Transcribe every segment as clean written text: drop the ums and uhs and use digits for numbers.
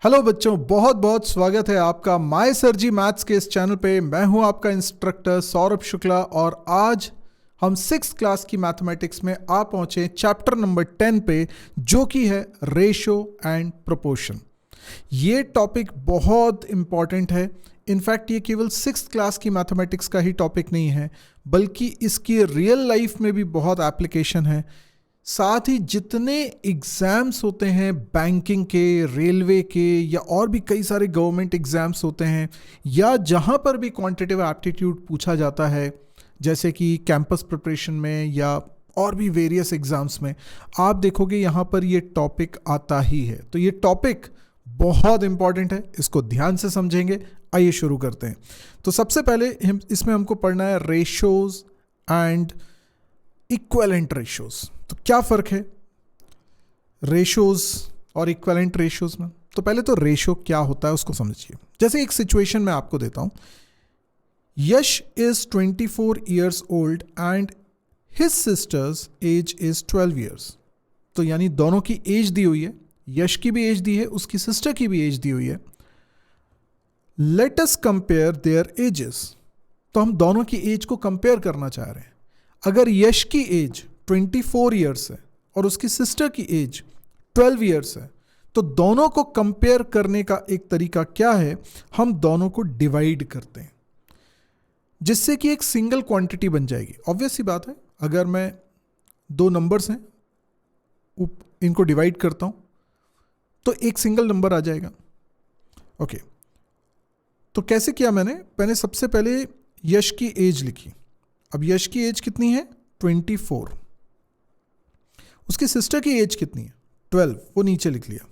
Hello बच्चों, बहुत बहुत स्वागत है आपका माय सर जी मैथ्स के इस चैनल पे। मैं हूं आपका इंस्ट्रक्टर सौरभ शुक्ला और आज हम 6th क्लास की मैथमेटिक्स में आ पहुंचे चैप्टर नंबर 10 पे, जो कि है रेशो एंड प्रोपोर्शन। ये टॉपिक बहुत इंपॉर्टेंट है। इनफैक्ट ये केवल 6th क्लास की मैथमेटिक्स का ही टॉपिक नहीं है, बल्कि इसकी रियल लाइफ में भी बहुत एप्लीकेशन है। साथ ही जितने एग्ज़ाम्स होते हैं बैंकिंग के, रेलवे के या और भी कई सारे गवर्नमेंट एग्ज़ाम्स होते हैं, या जहाँ पर भी क्वांटिटेटिव एप्टीट्यूड पूछा जाता है, जैसे कि कैंपस प्रिपरेशन में या और भी वेरियस एग्ज़ाम्स में, आप देखोगे यहाँ पर ये टॉपिक आता ही है। तो ये टॉपिक बहुत इंपॉर्टेंट है, इसको ध्यान से समझेंगे। आइए शुरू करते हैं। तो सबसे पहले इसमें हमको पढ़ना है रेशोज़ एंड इक्विवेलेंट रेशोज़। तो क्या फ़र्क है रेशोज़ और इक्विवेलेंट रेशोज़ में? तो पहले तो रेशो क्या होता है उसको समझिए। जैसे एक सिचुएशन मैं आपको देता हूँ, Yash is 24 years old and his sister's age is 12 years। तो यानी दोनों की एज दी हुई है, यश की भी एज दी है, उसकी सिस्टर की भी एज दी हुई है। Let us compare there edges. तो हम दोनों की एज को कंपेयर करना चाह रहे हैं। अगर यश की एज 24 years है और उसकी सिस्टर की एज 12 years है, तो दोनों को कंपेयर करने का एक तरीका क्या है, हम दोनों को डिवाइड करते हैं, जिससे कि एक सिंगल क्वांटिटी बन जाएगी। ऑब्वियस सी बात है, अगर मैं दो नंबर्स हैं इनको डिवाइड करता हूं तो एक सिंगल नंबर आ जाएगा। ओके, तो कैसे किया मैंने सबसे पहले यश की एज लिखी। अब यश की एज कितनी है? 24। उसकी सिस्टर की एज कितनी है? 12, वो नीचे लिख लिया।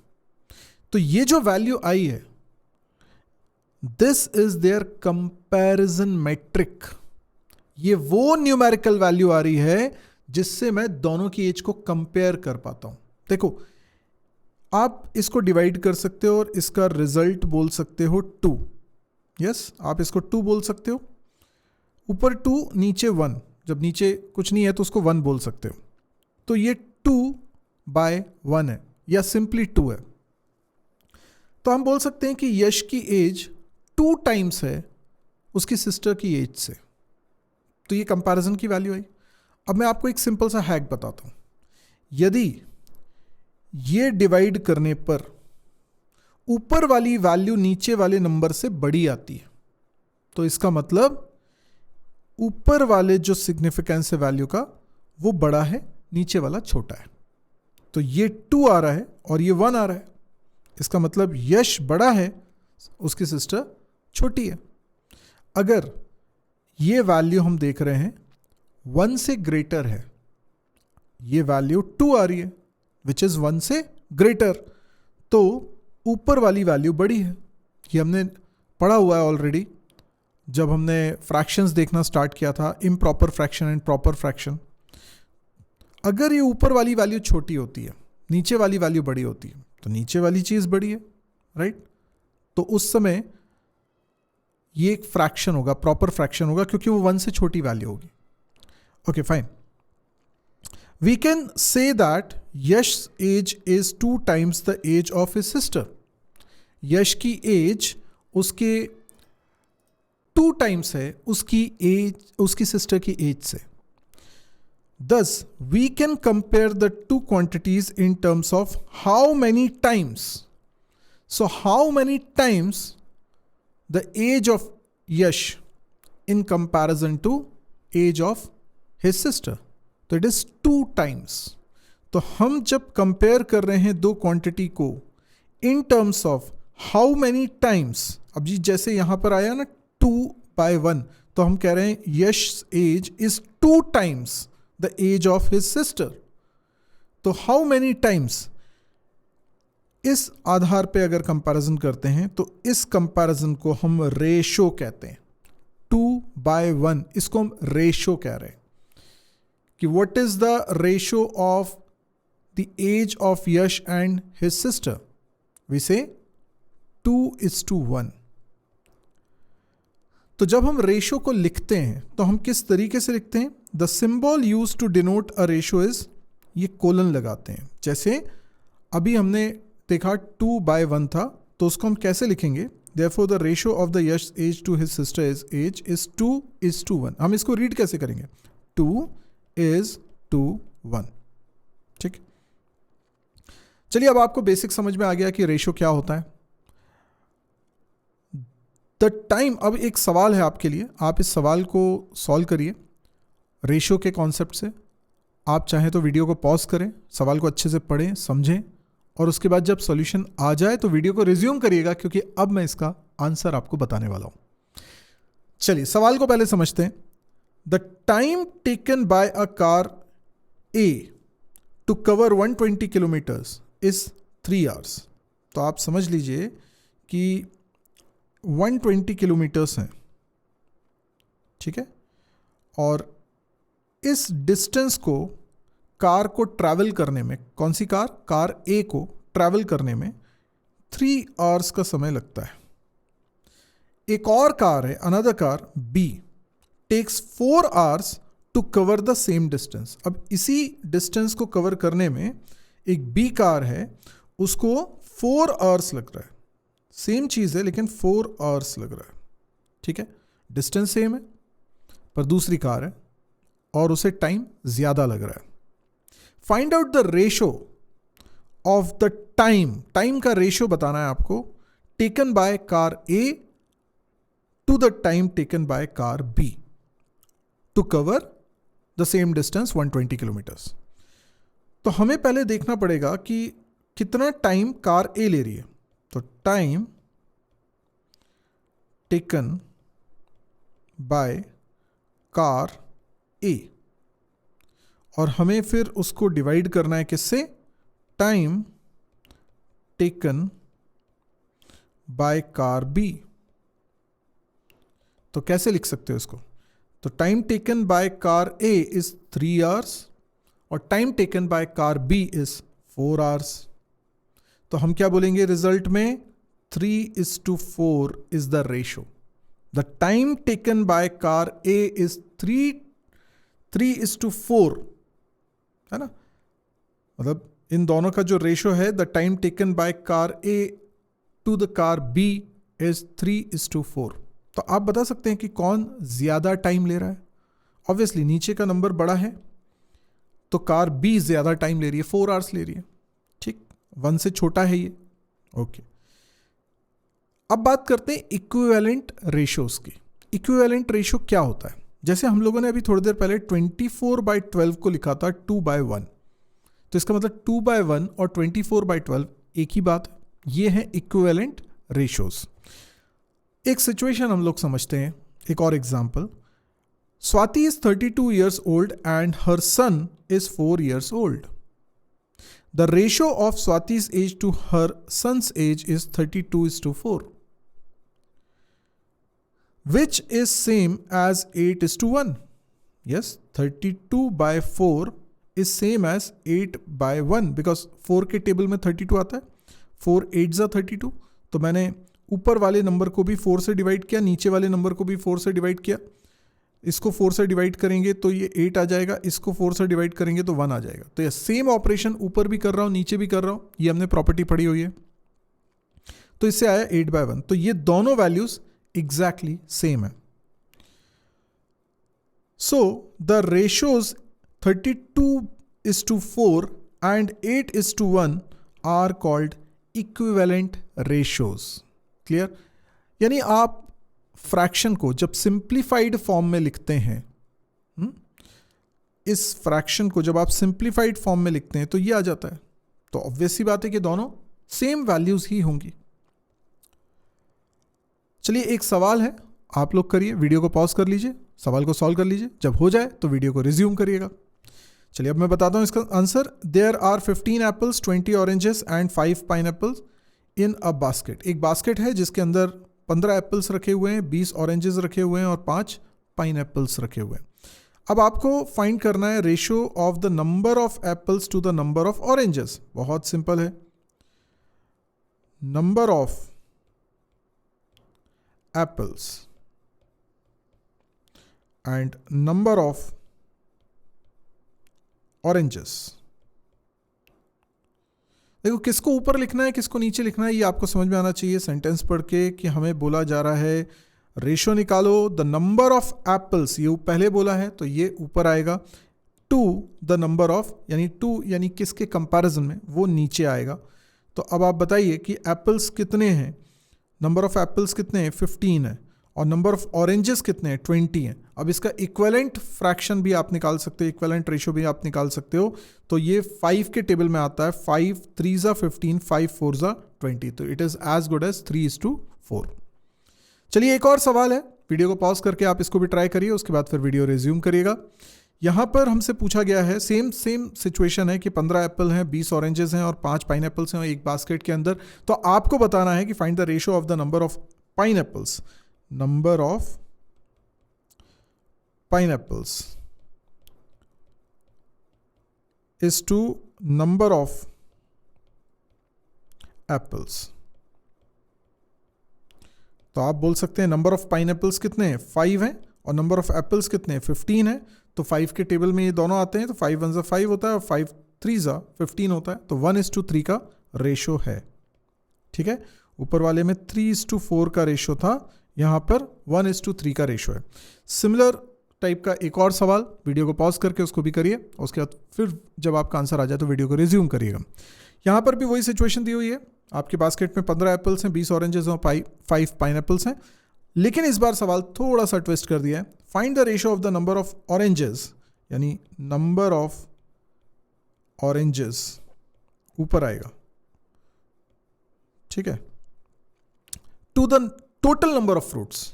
तो ये जो वैल्यू आई है, this is there comparison metric. ये वो न्यूमेरिकल वैल्यू आ रही है जिससे मैं दोनों की एज को कंपेयर कर पाता हूं। देखो, आप इसको डिवाइड कर सकते हो और इसका रिजल्ट बोल सकते हो 2। यस, आप इसको 2 बोल सकते हो। ऊपर 2, नीचे 1। जब नीचे कुछ नहीं है तो उसको 1 बोल सकते हो। तो ये 2/1 है या सिंपली 2 है। तो हम बोल सकते हैं कि यश की एज 2 times है उसकी सिस्टर की एज से। तो ये कंपैरिजन की वैल्यू आई। अब मैं आपको एक सिंपल सा हैक बताता हूं। यदि ये डिवाइड करने पर ऊपर वाली वैल्यू नीचे वाले नंबर से बड़ी आती है, तो इसका मतलब ऊपर वाले जो सिग्निफिकेंस है वैल्यू का वो बड़ा है, नीचे वाला छोटा है। तो ये 2 आ रहा है और ये 1 आ रहा है। इसका मतलब यश बड़ा है, उसकी सिस्टर छोटी है। अगर ये वैल्यू हम देख रहे हैं 1 से ग्रेटर है, ये वैल्यू 2 आ रही है विच इज 1 से ग्रेटर, तो ऊपर वाली वैल्यू बड़ी है। ये हमने पढ़ा हुआ है ऑलरेडी जब हमने फ्रैक्शंस देखना स्टार्ट किया था, improper fraction and proper fraction. अगर ये ऊपर वाली वैल्यू छोटी होती है, नीचे वाली वैल्यू बड़ी होती है, तो नीचे वाली चीज़ बड़ी है, राइट? तो उस समय ये एक फ्रैक्शन होगा, प्रॉपर फ्रैक्शन होगा, क्योंकि वो 1 से छोटी वैल्यू होगी। Okay, fine. We can say that Yash age is 2 times the age of his sister. Yash की एज उसके 2 times है उसकी एज, उसकी सिस्टर की एज से। Thus, we can compare the two quantities in terms of how many times. So, how many times the age of Yash in comparison to age of his sister? तो it is 2 times. तो हम जब compare कर रहे हैं दो quantity को in terms of how many times, अब जी जैसे यहां पर आया ना 2/1, तो हम कह रहे हैं यश age is 2 times the age of his sister. तो how many times, इस आधार पे अगर कंपैरिजन करते हैं तो इस कंपैरिजन को हम रेशो कहते हैं। 2/1 इसको हम रेशो कह रहे हैं कि what is the ratio of the age of Yash and his sister? We say 2:1। तो जब हम रेशो को लिखते हैं तो हम किस तरीके से लिखते हैं? The symbol use to denote a ratio is, ये कोलन लगाते हैं। जैसे अभी हमने देखा 2/1 था, तो उसको हम कैसे लिखेंगे? Therefore the ratio of the Yash age to his sister age is 2:1. हम इसको रीड कैसे करेंगे? 2:1. ठीक, चलिए अब आपको बेसिक समझ में आ गया कि रेशियो क्या होता है. द टाइम, अब एक सवाल है आपके लिए, आप इस सवाल को सॉल्व करिए रेशियो के कॉन्सेप्ट से. आप चाहें तो वीडियो को पॉज करें, सवाल को अच्छे से पढ़ें, समझें, और उसके बाद जब सॉल्यूशन आ जाए तो वीडियो को रिज्यूम करिएगा, क्योंकि अब मैं इसका आंसर आपको बताने वाला हूं. चलिए सवाल को पहले समझते हैं. The time taken by a car A to cover 120 kilometres is 3 hours. तो आप समझ लीजिए कि 120 किलोमीटर्स हैं, ठीक है, और इस डिस्टेंस को कार को ट्रैवल करने में, कौन सी कार? कार ए को ट्रैवल करने में 3 आवर्स का समय लगता है. एक और कार है, another car B, takes 4 hours to cover the same distance. अब इसी डिस्टेंस को कवर करने में एक बी कार है, उसको 4 आवर्स लग रहा है. सेम चीज है लेकिन 4 आवर्स लग रहा है. ठीक है, डिस्टेंस सेम है पर दूसरी कार है और उसे टाइम ज्यादा लग रहा है. Find out the ratio of the time, time का रेशियो बताना है आपको, taken by car A to the time taken by car B to cover the same distance 120 kilometres. तो हमें पहले देखना पड़ेगा कि कितना टाइम कार ए ले रही है. तो time taken by car A, और हमें फिर उसको डिवाइड करना है किससे? Time taken by car B. तो कैसे लिख सकते हो इसको? तो time taken by car A is 3 hours और time taken by car B is 4 hours. तो हम क्या बोलेंगे रिजल्ट में? 3:4 is the ratio. The time taken by car A is 3:4, है ना. मतलब इन दोनों का जो रेशो है, the time taken by car A to the car B is 3:4. तो आप बता सकते हैं कि कौन ज्यादा टाइम ले रहा है. ऑब्वियसली नीचे का नंबर बड़ा है तो कार बी ज्यादा टाइम ले रही है, 4 आवर्स ले रही है. ठीक, 1 से छोटा है ये. ओके, अब बात करते हैं इक्विवेलेंट रेशियोज की. इक्विवेलेंट रेशियो क्या होता है? जैसे हम लोगों ने अभी थोड़ी देर पहले 24/12 को लिखा था 2/1, तो इसका मतलब 2/1 और 24/12 एक ही बात है. ये है इक्विवेलेंट रेशियोज. एक सिचुएशन हम लोग समझते हैं, एक और example. Swati is 32 years old and her son is 4 years old. The ratio of Swati's age to her son's age is 32:4, which is same as 8:1. Yes, 32/4 is same as 8/1 because 4 के table में 32 आता है. 4 8 जा 32. तो मैंने ऊपर वाले नंबर को भी 4 से डिवाइड किया, नीचे वाले नंबर को भी 4 से डिवाइड किया. इसको 4 से डिवाइड करेंगे तो ये 8 आ जाएगा, इसको 4 से डिवाइड करेंगे तो 1 आ जाएगा. तो ये सेम ऑपरेशन ऊपर भी कर रहा हूं, नीचे भी कर रहा हूं. ये हमने प्रॉपर्टी पढ़ी हुई है. तो इससे आया 8/1. तो ये दोनों वैल्यूज एग्जैक्टली सेम है. So the ratios 32:4 and 8:1 are called equivalent ratios. Clear? यानी आप फ्रैक्शन को जब सिंप्लीफाइड फॉर्म में लिखते हैं, इस फ्रैक्शन को जब आप सिंप्लीफाइड फॉर्म में लिखते हैं तो ये आ जाता है. तो ऑब्वियस सी बात है कि दोनों सेम वैल्यूज ही होंगी. चलिए एक सवाल है, आप लोग करिए, वीडियो को पॉज कर लीजिए, सवाल को सॉल्व कर लीजिए. जब हो जाए तो वीडियो को रिज्यूम करिएगा. चलिए अब मैं बताता हूं इसका answer. There are 15 apples, 20 oranges and 5 pineapples in a basket. एक बास्केट है जिसके अंदर 15 एप्पल्स रखे हुए हैं, 20 ऑरेंजेस रखे हुए हैं और 5 पाइनएप्पल्स रखे हुए हैं. अब आपको फाइंड करना है ratio of the number of apples to the number of oranges. बहुत सिंपल है. Number of apples and number of oranges. देखो किसको ऊपर लिखना है किसको नीचे लिखना है ये आपको समझ में आना चाहिए सेंटेंस पढ़ के कि हमें बोला जा रहा है रेशो निकालो द नंबर ऑफ एप्पल्स, ये पहले बोला है तो ये ऊपर आएगा, टू द नंबर ऑफ यानी टू यानी किसके कंपैरिजन में, वो नीचे आएगा। तो अब आप बताइए कि एप्पल्स कितने हैं, नंबर ऑफ एप्पल्स कितने हैं 15 है, और नंबर ऑफ ऑरेंजेस कितने हैं 20 हैं। अब इसका इक्विवेलेंट फ्रैक्शन भी आप निकाल सकते हो, इक्विवेलेंट रेशो भी आप निकाल सकते हो। तो ये 5 के टेबल में आता है, 5 3 15, 5 4 20, तो it is as good as 3:4। चलिए एक और सवाल है, वीडियो को पॉज करके आप इसको भी ट्राई करिए, उसके बाद फिर वीडियो रिज्यूम करिएगा। यहाँ पर हमसे पूछा गया है सेम सिचुएशन है कि 15 एप्पल हैं, 20 ऑरेंजेस हैं और 5 पाइन एप्पल्स हैं और एक बास्केट के अंदर। तो आपको बताना है कि find the ratio of the number of pineapples, number of pineapples is to number of apples. तो आप बोल सकते हैं नंबर ऑफ पाइन एप्पल्स कितने हैं 5 हैं और नंबर ऑफ एप्पल्स कितने हैं 15 हैं। तो 5 के टेबल में ये दोनों आते हैं, तो 5 1 5 होता है और 5 3 15 होता है, तो 1:3 का रेशो है। ठीक है, ऊपर वाले में 3:4 का रेशो था, यहाँ पर 1:3 का रेशो है। सिमिलर टाइप का एक और सवाल, वीडियो को पॉज करके उसको भी करिए, उसके बाद फिर जब आपका आंसर आ जाए तो वीडियो को रिज्यूम करिएगा। यहाँ पर भी वही सिचुएशन दी हुई है, आपके बास्केट में 15 एप्पल्स हैं, 20 ऑरेंजेस और 5 पाइन एप्पल्स हैं, लेकिन इस बार सवाल थोड़ा सा ट्विस्ट कर दिया है। Find the ratio of the number of oranges, यानी नंबर ऑफ ऑरेंजेस ऊपर आएगा, ठीक है, to the total number of fruits,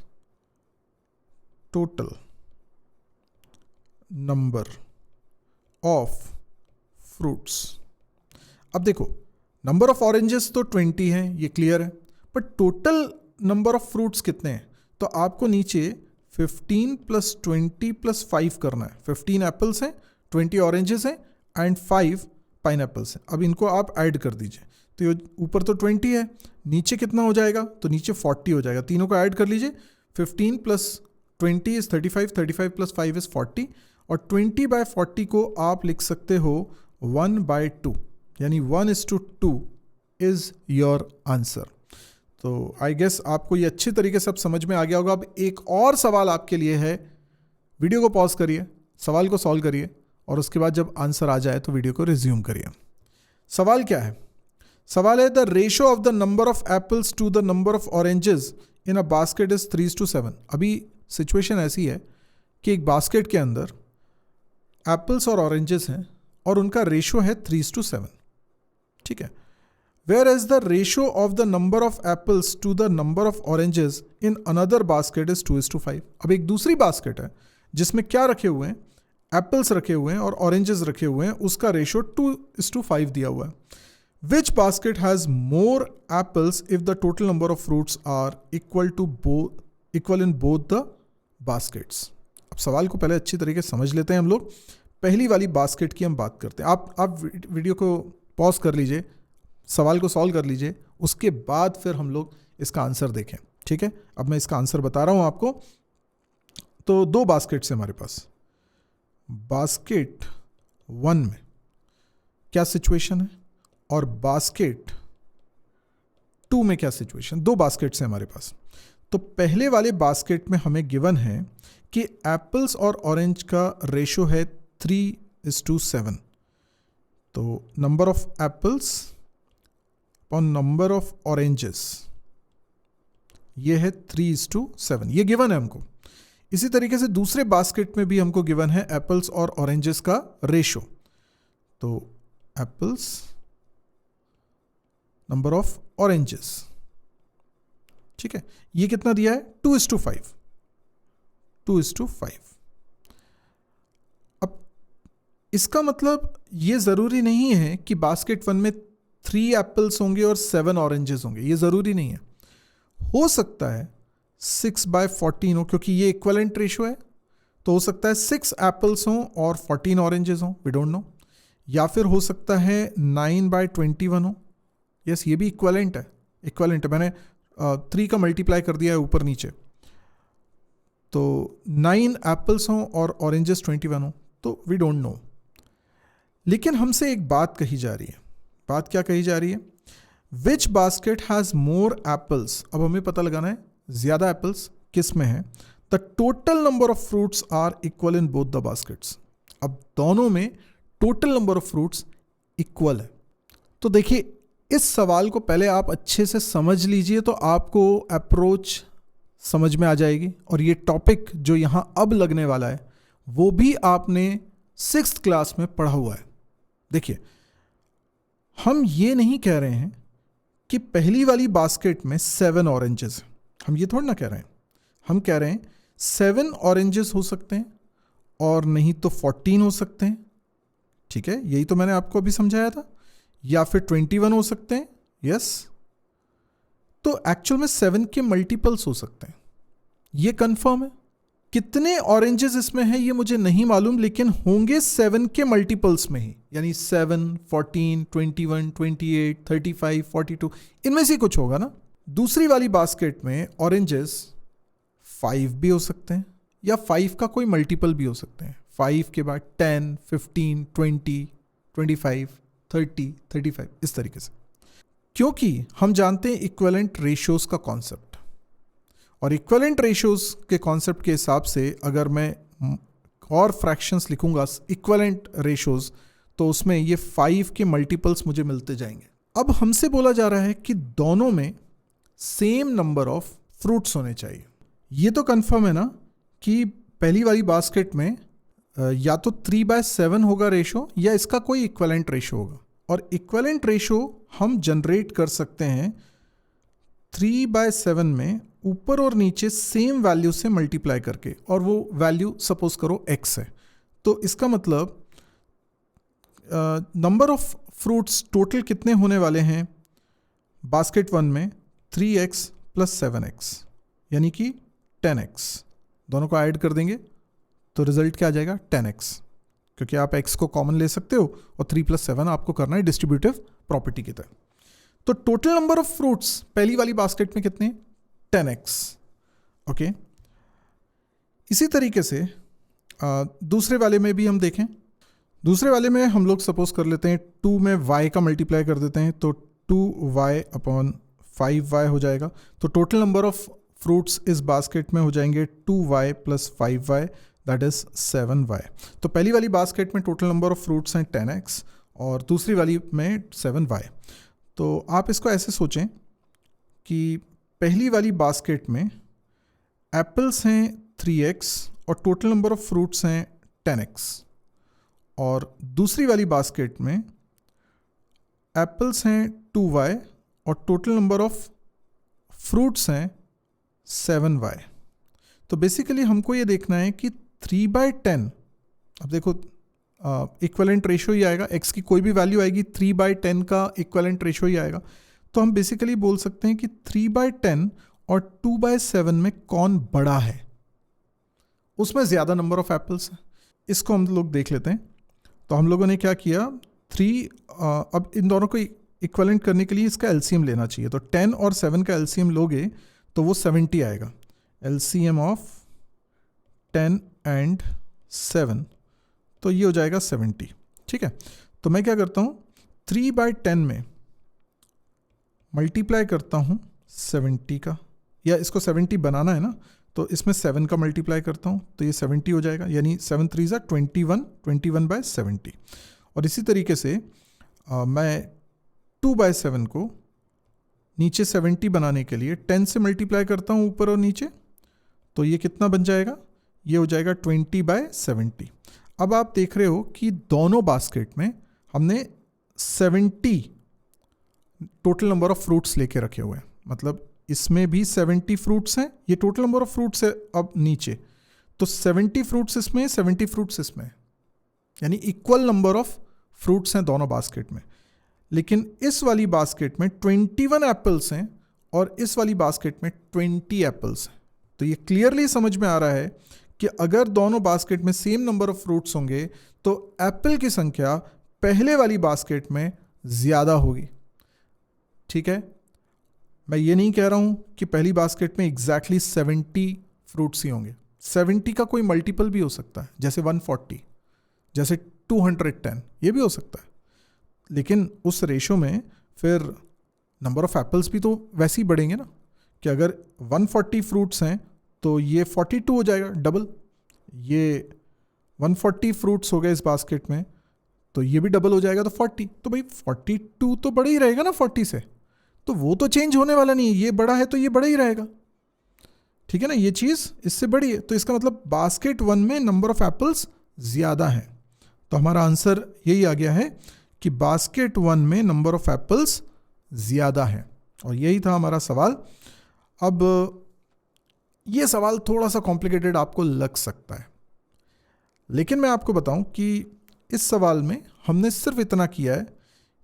total number of fruits. अब देखो नंबर ऑफ ऑरेंजेस तो 20 है, ये क्लियर है, but total number of fruits कितने हैं, तो आपको नीचे 15 + 20 + 5 करना है। 15 एप्पल्स हैं, 20 ऑरेंजेस हैं एंड 5 पाइन एप्पल्स हैं। अब इनको आप ऐड कर दीजिए, तो ये ऊपर तो 20 है, नीचे कितना हो जाएगा, तो नीचे 40 हो जाएगा। तीनों को ऐड कर लीजिए, 15 + 20 इज 35, 35 + 5 इज 40, और 20/40 को आप लिख सकते हो 1/2, यानी 1:2 इज योर आंसर। तो आई गेस आपको ये अच्छी तरीके से अब समझ में आ गया होगा। अब एक और सवाल आपके लिए है, वीडियो को पॉज करिए, सवाल को सॉल्व करिए और उसके बाद जब आंसर आ जाए तो वीडियो को रिज्यूम करिए। सवाल क्या है, सवाल है the ratio of the number of apples to the number of oranges in a basket is 3:7। अभी सिचुएशन ऐसी है कि एक बास्केट के अंदर एप्पल्स और ऑरेंजेस हैं और उनका रेशो है 3:7, ठीक है। Whereas the ratio of the number of apples to the number of oranges in another basket is 2:5। अब एक दूसरी बास्केट है जिसमें क्या रखे हुए हैं, एप्पल्स रखे हुए हैं और ऑरेंजेस रखे हुए हैं, उसका रेशो 2:5 दिया हुआ है। Which basket has more apples if the total number of fruits are equal in both the baskets? अब सवाल को पहले अच्छी तरीके से समझ लेते हैं हम लोग। पहली वाली बास्केट की हम बात करते हैं। आप वीडियो को पॉज कर लीजिए, सवाल को सॉल्व कर लीजिए, उसके बाद फिर हम लोग इसका आंसर देखें, ठीक है। अब मैं इसका आंसर बता रहा हूं आपको। तो 2 बास्केट्स हैं हमारे पास। बास्केट 1 में क्या सिचुएशन है और बास्केट 2 में क्या सिचुएशन, 2 बास्केट्स हैं हमारे पास। तो पहले वाले बास्केट में हमें गिवन है कि एप्पल्स और ऑरेंज का रेशो है 3:7। तो नंबर ऑफ एप्पल्स और नंबर ऑफ ऑरेंजेस ये है 3:7, ये गिवन है हमको। इसी तरीके से दूसरे बास्केट में भी हमको गिवन है एप्पल्स और ऑरेंजेस का रेशो। तो एप्पल्स, नंबर ऑफ ऑरेंजेस, ठीक है, ये कितना दिया है 2:5, 2:5। अब इसका मतलब ये जरूरी नहीं है कि बास्केट 1 में 3 एप्पल्स होंगे और 7 ऑरेंजेस होंगे, ये ज़रूरी नहीं है। हो सकता है 6/14 हो, क्योंकि ये इक्विवेलेंट रेशो है, तो हो सकता है 6 एप्पल्स हों और 14 ऑरेंजेस हों, वी डोंट नो। या फिर हो सकता है 9/21 हो, यस ये भी इक्विवेलेंट है, इक्विवेलेंट है। मैंने 3 का मल्टीप्लाई कर दिया है ऊपर नीचे, तो 9 एप्पल्स हों और ऑरेंजेस 21 हो, तो वी डोंट नो। लेकिन हमसे एक बात कही जा रही है, बात क्या कही जा रही है? विच बास्केट हैज़ मोर एप्पल्स। अब हमें पता लगाना है ज़्यादा एप्पल्स किस में है। The total number of fruits are equal in both the baskets. अब दोनों में total number of fruits equal है। तो देखिए, इस सवाल को पहले आप अच्छे से समझ लीजिए तो आपको अप्रोच समझ में आ जाएगी, और ये टॉपिक जो यहाँ अब लगने वाला है वो भी आपने 6th क्लास में पढ़ा हुआ है। देखिए, हम ये नहीं कह रहे हैं कि पहली वाली बास्केट में 7 ऑरेंजेस, हम ये थोड़ा ना कह रहे हैं। हम कह रहे हैं 7 ऑरेंजेस हो सकते हैं और नहीं तो 14 हो सकते हैं। ठीक है, यही तो मैंने आपको अभी समझाया था। या फिर 21 हो सकते हैं। यस, तो एक्चुअल में 7 के मल्टीपल्स हो सकते हैं, ये कंफर्म है। कितने ऑरेंजेस इसमें हैं ये मुझे नहीं मालूम, लेकिन होंगे 7 के मल्टीपल्स में ही, यानी 7, 14, 21, 28, 35, 42, इनमें से कुछ होगा ना। दूसरी वाली बास्केट में ऑरेंजेस 5 भी हो सकते हैं, या 5 का कोई मल्टीपल भी हो सकते हैं। 5 के बाद 10, 15, 20, 25, 30, 35, इस तरीके से। क्योंकि हम जानते हैं इक्विवेलेंट रेशियोज का कॉन्सेप्ट, और इक्विवेलेंट रेशियोज के कॉन्सेप्ट के हिसाब से अगर मैं और फ्रैक्शंस लिखूंगा इक्विवेलेंट रेशियोज, तो उसमें ये 5 के मल्टीपल्स मुझे मिलते जाएंगे। अब हमसे बोला जा रहा है कि दोनों में सेम नंबर ऑफ फ्रूट्स होने चाहिए। ये तो कंफर्म है ना कि पहली वाली बास्केट में या तो 3/7 होगा रेशो, या इसका कोई इक्विवेलेंट रेशो होगा। और इक्विवेलेंट रेशो हम जनरेट कर सकते हैं 3/7 में ऊपर और नीचे सेम वैल्यू से मल्टीप्लाई करके, और वो वैल्यू सपोज करो x है। तो इसका मतलब नंबर ऑफ फ्रूट्स टोटल कितने होने वाले हैं बास्केट 1 में? 3x + 7x, यानी कि 10x। दोनों को ऐड कर देंगे तो रिजल्ट क्या आ जाएगा? 10x, क्योंकि आप x को कॉमन ले सकते हो और 3 + 7 आपको करना है डिस्ट्रीब्यूटिव प्रॉपर्टी की तरह। तो टोटल नंबर ऑफ फ्रूट्स पहली वाली बास्केट में कितने? 10x। ओके, इसी तरीके से दूसरे वाले में भी हम देखें। दूसरे वाले में हम लोग सपोज कर लेते हैं 2 में y का मल्टीप्लाई कर देते हैं, तो 2y/5y हो जाएगा। तो टोटल नंबर ऑफ फ्रूट्स इस बास्केट में हो जाएंगे 2y + 5y, that is 7y। तो पहली वाली बास्केट में टोटल नंबर ऑफ फ्रूट्स हैं 10x और दूसरी वाली में 7y। तो आप इसको ऐसे सोचें कि पहली वाली बास्केट में एप्पल्स हैं 3x और टोटल नंबर ऑफ फ्रूट्स हैं 10x, और दूसरी वाली बास्केट में एप्पल्स हैं 2y और टोटल नंबर ऑफ फ्रूट्स हैं 7y। तो बेसिकली हमको ये देखना है कि 3/10, अब देखो इक्विवेलेंट रेशो ही आएगा, x की कोई भी वैल्यू आएगी 3/10 का इक्विवेलेंट रेशो ही आएगा। तो हम बेसिकली बोल सकते हैं कि 3/10 और 2/7 में कौन बड़ा है, उसमें ज़्यादा नंबर ऑफ एप्पल्स है। इसको हम लोग देख लेते हैं। तो हम लोगों ने क्या किया, 3 अब इन दोनों को इक्विवेलेंट करने के लिए इसका एलसीएम लेना चाहिए। तो 10 और 7 का एलसीएम लोगे तो वो 70 आएगा। एलसीएम ऑफ 10 एंड 7, तो ये हो जाएगा 70। ठीक है, तो मैं क्या करता हूँ, 3/10 में मल्टीप्लाई करता हूँ 70 का, या इसको 70 बनाना है ना, तो इसमें 7 का मल्टीप्लाई करता हूँ तो ये 70 हो जाएगा, यानी 7 3 ज़ा 21, 21/70। और इसी तरीके से मैं 2/7 को नीचे 70 बनाने के लिए 10 से मल्टीप्लाई करता हूँ ऊपर और नीचे, तो ये कितना बन जाएगा? ये हो जाएगा 20/70। अब आप देख रहे हो कि दोनों बास्केट में हमने 70 टोटल नंबर ऑफ फ्रूट्स लेके रखे हुए हैं, मतलब इसमें भी 70 फ्रूट्स हैं, ये टोटल नंबर ऑफ फ्रूट्स है अब नीचे, तो 70 फ्रूट्स इसमें, 70 फ्रूट्स इसमें, यानी इक्वल नंबर ऑफ फ्रूट्स हैं दोनों बास्केट में। लेकिन इस वाली बास्केट में 21 एप्पल्स हैं और इस वाली बास्केट में 20 एप्पल्स हैं। तो ये क्लियरली समझ में आ रहा है कि अगर दोनों बास्केट में सेम नंबर ऑफ फ्रूट्स होंगे तो एप्पल की संख्या पहले वाली बास्केट में ज़्यादा होगी। ठीक है, मैं ये नहीं कह रहा हूं कि पहली बास्केट में एग्जैक्टली 70 फ्रूट्स ही होंगे। 70 का कोई मल्टीपल भी हो सकता है, जैसे 140, जैसे 210, ये भी हो सकता है। लेकिन उस रेशो में फिर नंबर ऑफ एप्पल्स भी तो वैसे ही बढ़ेंगे ना, कि अगर 140 फ्रूट्स हैं तो ये 42 हो जाएगा, डबल। ये 140 फ्रूट्स हो गए इस बास्केट में, तो ये भी डबल हो जाएगा, तो 40। तो भाई 42 तो बड़ा ही रहेगा ना 40 से, तो वो तो चेंज होने वाला नहीं है। ये बड़ा है तो ये बड़ा ही रहेगा, ठीक है ना, ये चीज़ इससे बड़ी है। तो इसका मतलब बास्केट 1 में नंबर ऑफ एप्पल्स ज़्यादा है। तो हमारा आंसर यही आ गया है कि बास्केट 1 में नंबर ऑफ एप्पल्स ज़्यादा है, और यही था हमारा सवाल। अब ये सवाल थोड़ा सा कॉम्प्लिकेटेड आपको लग सकता है, लेकिन मैं आपको बताऊं कि इस सवाल में हमने सिर्फ इतना किया है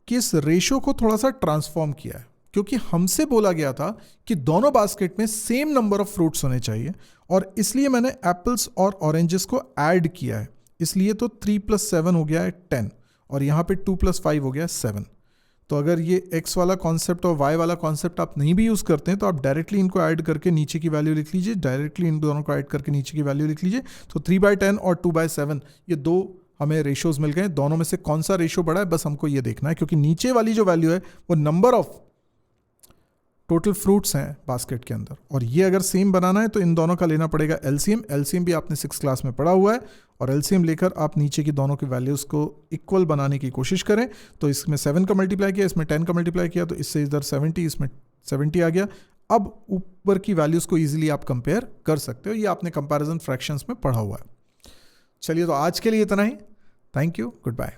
कि इस रेशो को थोड़ा सा ट्रांसफॉर्म किया है, क्योंकि हमसे बोला गया था कि दोनों बास्केट में सेम नंबर ऑफ फ्रूट्स होने चाहिए, और इसलिए मैंने एप्पल्स और ऑरेंजेस को ऐड किया है। इसलिए तो 3 + 7 हो गया है 10, और यहाँ पे 2 + 5 हो गया है 7। तो अगर ये x वाला कॉन्सेप्ट और y वाला कॉन्सेप्ट आप नहीं भी यूज़ करते हैं, तो आप डायरेक्टली इनको ऐड करके नीचे की वैल्यू लिख लीजिए, डायरेक्टली इन दोनों को ऐड करके नीचे की वैल्यू लिख लीजिए। तो 3/10 और 2/7 ये दो हमें रेशोज़ मिल गए। दोनों में से कौन सा रेशो बड़ा है, बस हमको ये देखना है, क्योंकि नीचे वाली जो वैल्यू है वो नंबर ऑफ टोटल फ्रूट्स हैं बास्केट के अंदर, और ये अगर सेम बनाना है तो इन दोनों का लेना पड़ेगा एलसीएम। एलसीएम भी आपने 6th क्लास में पढ़ा हुआ है, और एलसीएम लेकर आप नीचे की दोनों की वैल्यूज़ को इक्वल बनाने की कोशिश करें। तो इसमें 7 का मल्टीप्लाई किया, इसमें 10 का मल्टीप्लाई किया, तो इससे इधर 70, इसमें 70 आ गया। अब ऊपर की वैल्यूज़ को ईजिली आप कंपेयर कर सकते हो, ये आपने कंपैरिजन फ्रैक्शंस में पढ़ा हुआ है। चलिए, तो आज के लिए इतना ही। Thank you, good bye.